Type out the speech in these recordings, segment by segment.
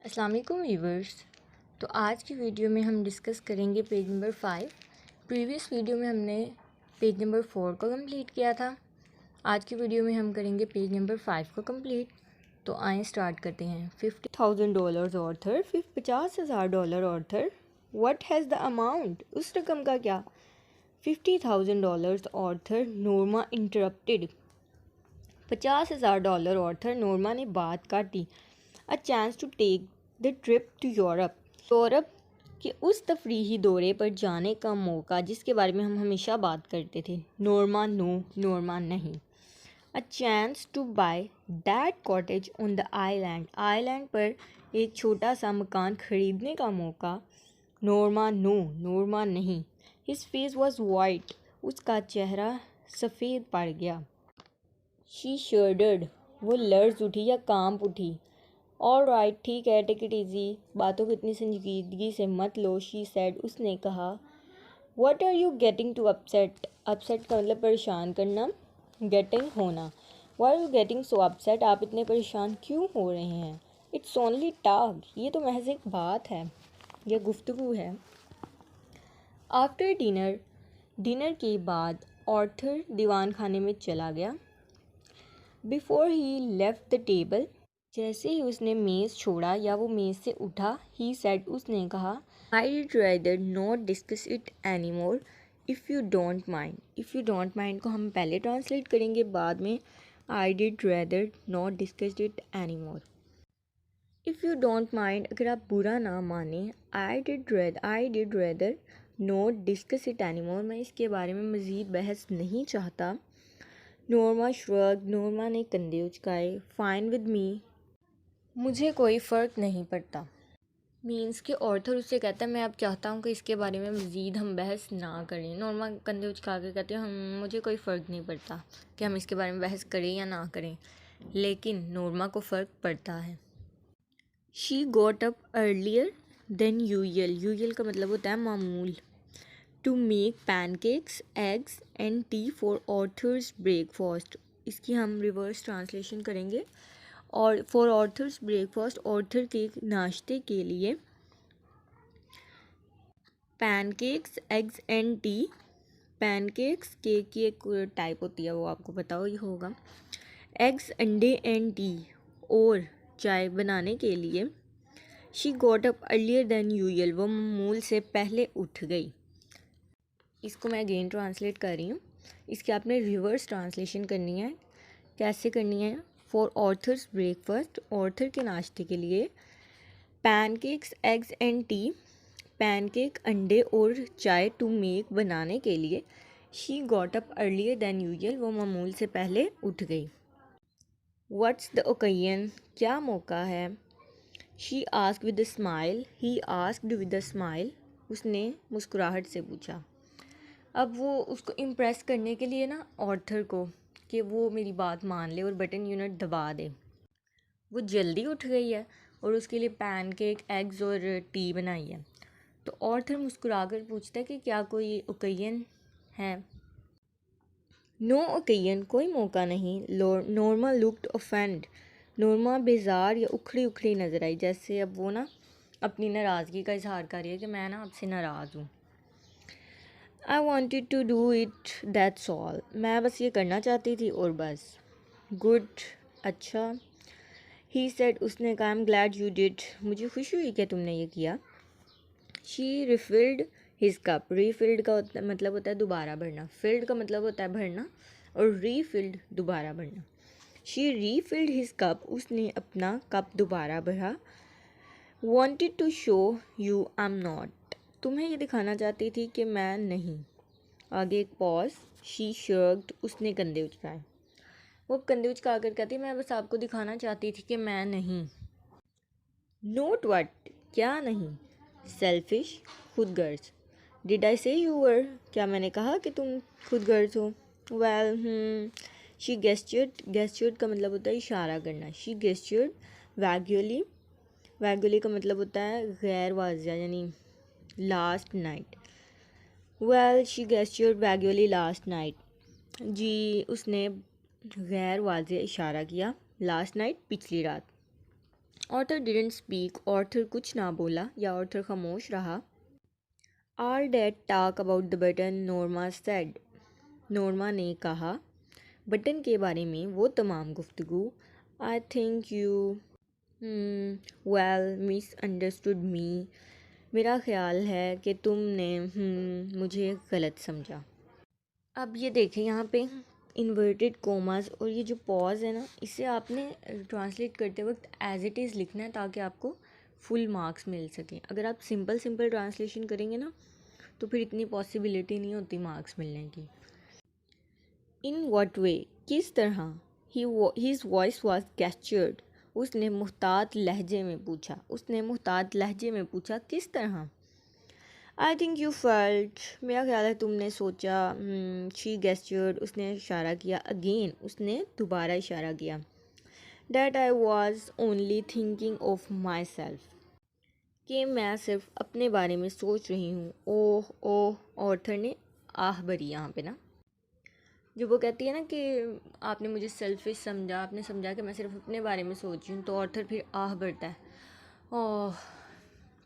अस्सलाम वालेकुम व्यूवर्स। तो आज की वीडियो में हम डिस्कस करेंगे पेज नंबर 5। प्रीवियस वीडियो में हमने पेज नंबर 4 को कंप्लीट किया था। आज की वीडियो में हम करेंगे पेज नंबर 5 को कंप्लीट। तो आए स्टार्ट करते हैं। $50,000 Arthur, $50,000 Arthur. What has the amount, उस रकम का क्या? $50,000 Arthur, Norma interrupted. $50,000 Arthur, Norma ने बात काटी। A chance to take the trip to Europe के उस तफरीही दौरे पर जाने का मौका जिसके बारे में हम हमेशा बात करते थे। नोरमा नो, नोरमा नहीं। A chance to buy that cottage on the island पर एक छोटा सा मकान खरीदने का मौका। नोरमा नो, नोरमा नहीं। हिज फेस वॉज वाइट, उसका चेहरा सफ़ेद पड़ गया। शी शर्डर्ड, वो लर्ज उठी या कांप उठी। ऑल राइट, ठीक है, टेक इट ईजी, बातों को इतनी संजीदगी से मत लो। शी सेड, उसने कहा। What are you getting too upset, upset का मतलब परेशान करना, गेटिंग होना। Why are you getting so upset, आप इतने परेशान क्यों हो रहे हैं? इट्स ओनली टॉक, ये तो महज एक बात है या गुफ्तगू है। आफ्टर डिनर, डिनर के बाद ऑर्थर दीवान खाने में चला गया। Before he left the table, जैसे ही उसने मेज़ छोड़ा या वो मेज़ से उठा, ही सेड, उसने कहा। I did rather not discuss it any more if you don't mind. If you don't mind को हम पहले ट्रांसलेट करेंगे, बाद में I did rather not discuss it any more. If you don't mind, अगर आप बुरा ना माने। I did rather not discuss it any more, मैं इसके बारे में मज़ीद बहस नहीं चाहता। नोरमा श्रग, नोरमा ने कंधे उचकाए। फाइन विद मी, मुझे कोई फ़र्क नहीं पड़ता। मीन्स कि ऑर्थर उससे कहता है मैं अब चाहता हूँ कि इसके बारे में मज़ीद हम बहस ना करें। नॉर्मा कंधे उचका के कहते हैं हम, मुझे कोई फ़र्क नहीं पड़ता कि हम इसके बारे में बहस करें या ना करें। लेकिन नॉर्मा को फ़र्क पड़ता है। She got up earlier than usual का मतलब होता है मामूल। To make pancakes, eggs and tea for Arthur's breakfast, इसकी हम रिवर्स ट्रांसलेशन करेंगे। और फॉर ऑर्थर्स ब्रेकफास्ट, ऑर्थर के नाश्ते के लिए। Pancakes, eggs and T, pancakes cake की एक टाइप होती है, वो आपको पता ही होगा। एग्स, अंडे एंड टी, और चाय बनाने के लिए। She got up earlier than usual, वो मामूल से पहले उठ गई। इसको मैं अगेन ट्रांसलेट कर रही हूँ। इसकी आपने रिवर्स ट्रांसलेशन करनी है। कैसे करनी है? फॉर ऑर्थर्स ब्रेकफास्ट, ऑर्थर के नाश्ते के लिए। Pancakes, eggs and tea, pancake, अंडे और चाय। टू मेक, बनाने के लिए। She got up earlier than usual, वो मामूल से पहले उठ गई। व्हाट्स द ओकेजन, क्या मौका है? She asked with a smile, he asked with a smile, उसने मुस्कुराहट से पूछा। अब वो उसको इम्प्रेस करने के लिए ना ऑर्थर को, कि वो मेरी बात मान ले और बटन यूनिट दबा दे, वो जल्दी उठ गई है और उसके लिए पैनकेक, एग्स और टी बनाई है। तो ऑर्थर मुस्कुराकर पूछता है कि क्या कोई ओकेजन है? नो ओकेजन, कोई मौका नहीं। नॉर्मा लुक्ड ऑफेंड, नॉर्मा बेजार या उखड़ी उखड़ी नज़र आई। जैसे अब वो ना अपनी नाराज़गी का इजहार कर रही है कि मैं ना आपसे नाराज़ हूँ। I wanted to do it, that's all, मैं बस ये करना चाहती थी और बस। गुड, अच्छा। ही सेड, उसने कहा। I am glad you did, मुझे खुशी हुई कि तुमने ये किया। शी रिफिल्ड हिज कप, रिफिल्ड का मतलब होता है दोबारा भरना। फिल्ड का मतलब होता है भरना और रिफिल्ड दोबारा भरना। शी रिफिल्ड हिज कप, उसने अपना कप दोबारा भरा। Wanted to show you I am not, तुम्हें ये दिखाना चाहती थी कि मैं नहीं। आगे एक पॉज। शी शर्क्ड, उसने कंधे उचकाए। वो कंधे उचका कर कहती मैं बस आपको दिखाना चाहती थी कि मैं नहीं। नोट व्हाट, क्या नहीं? Selfish, Khudgarz. डिड आई से यू वर, क्या मैंने कहा कि तुम खुदगर्ज हो? वेल, शी गेस्चर्ड का मतलब होता है इशारा करना। शी गेस्चर्ड वैग्युअली, वैग्युअली का मतलब होता है गैर वाजिया, यानी last night. Well, she gestured vaguely last night, जी उसने गैर वाजिया इशारा किया। लास्ट नाइट, पिछली रात। ऑर्थर डिडंट स्पीक, ऑर्थर कुछ ना बोला या ऑर्थर खामोश रहा। Are dad talk about the button, Norma said, Norma ने कहा बटन के बारे में वो तमाम गुफ्तगू। I think you well misunderstood me, मेरा ख्याल है कि तुमने मुझे गलत समझा। अब ये देखें यहाँ पे इन्वर्टेड कोमास और ये जो पॉज है ना, इसे आपने ट्रांसलेट करते वक्त एज इट इज़ लिखना है ताकि आपको फुल मार्क्स मिल सकें। अगर आप सिंपल सिंपल ट्रांसलेशन करेंगे ना तो फिर इतनी पॉसिबिलिटी नहीं होती मार्क्स मिलने की। इन व्हाट वे, किस तरह। हिज वॉइस वॉज गेस्चर्ड, उसने मुहतात लहजे में पूछा, उसने मुहतात लहजे में पूछा किस तरह। आई थिंक यू फेल्ट, मेरा ख्याल है तुमने सोचा। शी गेस्चर्ड, उसने इशारा किया। अगेन, उसने दोबारा इशारा किया। That I was only thinking of my self, कि मैं सिर्फ अपने बारे में सोच रही हूँ। ओह ओह, ऑर्थर ने आह भरी यहाँ पे ना। जो वो कहती है ना कि आपने मुझे सेल्फिश समझा, आपने समझा कि मैं सिर्फ अपने बारे में सोच रही हूँ, तो ऑर्थर फिर आह भरता है ओह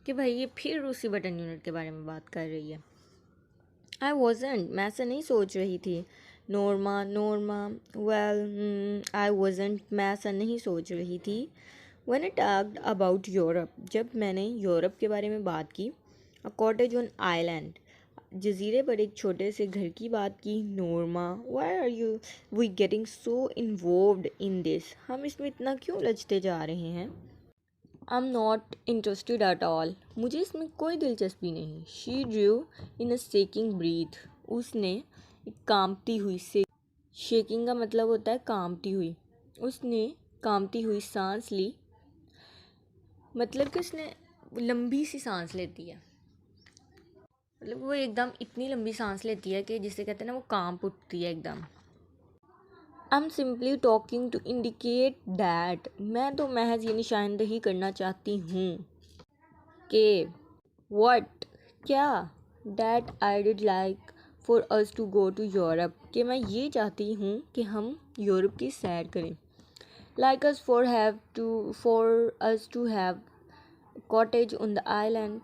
कि भाई ये फिर उसी बटन यूनिट के बारे में बात कर रही है। आई वॉजेंट, मैं ऐसा नहीं सोच रही थी। नोरमा नोरमा, वेल आई वॉजेंट, मैं ऐसा नहीं सोच रही थी। When I talked about Europe, जब मैंने यूरोप के बारे में बात की। अ कॉटेज ऑन आइलैंड, जजीरे पर एक छोटे से घर की बात की। Norma, why are you we getting so involved in this, हम इसमें इतना क्यों उलझते जा रहे हैं। I am not interested at all, मुझे इसमें कोई दिलचस्पी नहीं। She drew in a shaking breath, उसने एक कांपती हुई से, शेकिंग का मतलब होता है कांपती हुई, उसने कांपती हुई सांस ली। मतलब कि उसने लंबी सी सांस लेती है, मतलब वो एकदम इतनी लंबी सांस लेती है कि जिसे कहते हैं ना वो कांप उठती है एकदम। I am simply talking to indicate that, मैं तो महज ये निशानदही करना चाहती हूँ कि व्हाट, क्या। That I did like for us to go to Europe, कि मैं ये चाहती हूँ कि हम यूरोप की सैर करें। Like us for us to have cottage on the island.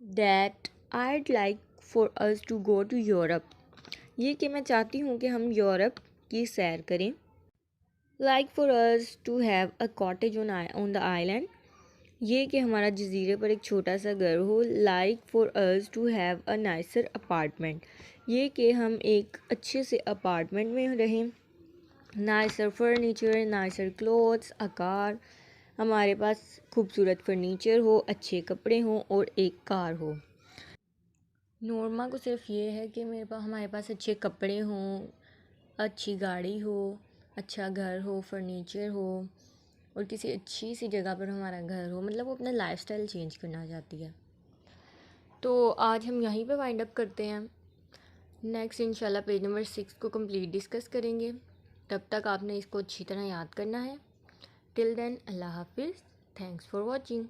That I'd like for us to go to Europe, ये कि मैं चाहती हूँ कि हम यूरोप की सैर करें। Like for us to have a cottage on the island, ये कि हमारा जजीरे पर एक छोटा सा घर हो। Like for us to have a nicer apartment, ये कि हम एक अच्छे से अपार्टमेंट में रहें। Nicer furniture, nicer clothes, a car, हमारे पास खूबसूरत फर्नीचर हो, अच्छे कपड़े हों और एक कार हो। नोरमा को सिर्फ ये है कि हमारे पास अच्छे कपड़े हों, अच्छी गाड़ी हो, अच्छा घर हो, फर्नीचर हो और किसी अच्छी सी जगह पर हमारा घर हो। मतलब वो अपना लाइफस्टाइल चेंज करना चाहती है। तो आज हम यहीं पे वाइंड अप करते हैं। नेक्स्ट इंशाल्लाह पेज नंबर 6 को कंप्लीट डिस्कस करेंगे। तब तक आपने इसको अच्छी तरह याद करना है। टिल देन, अल्लाह हाफिज़, थैंक्स फॉर वॉचिंग।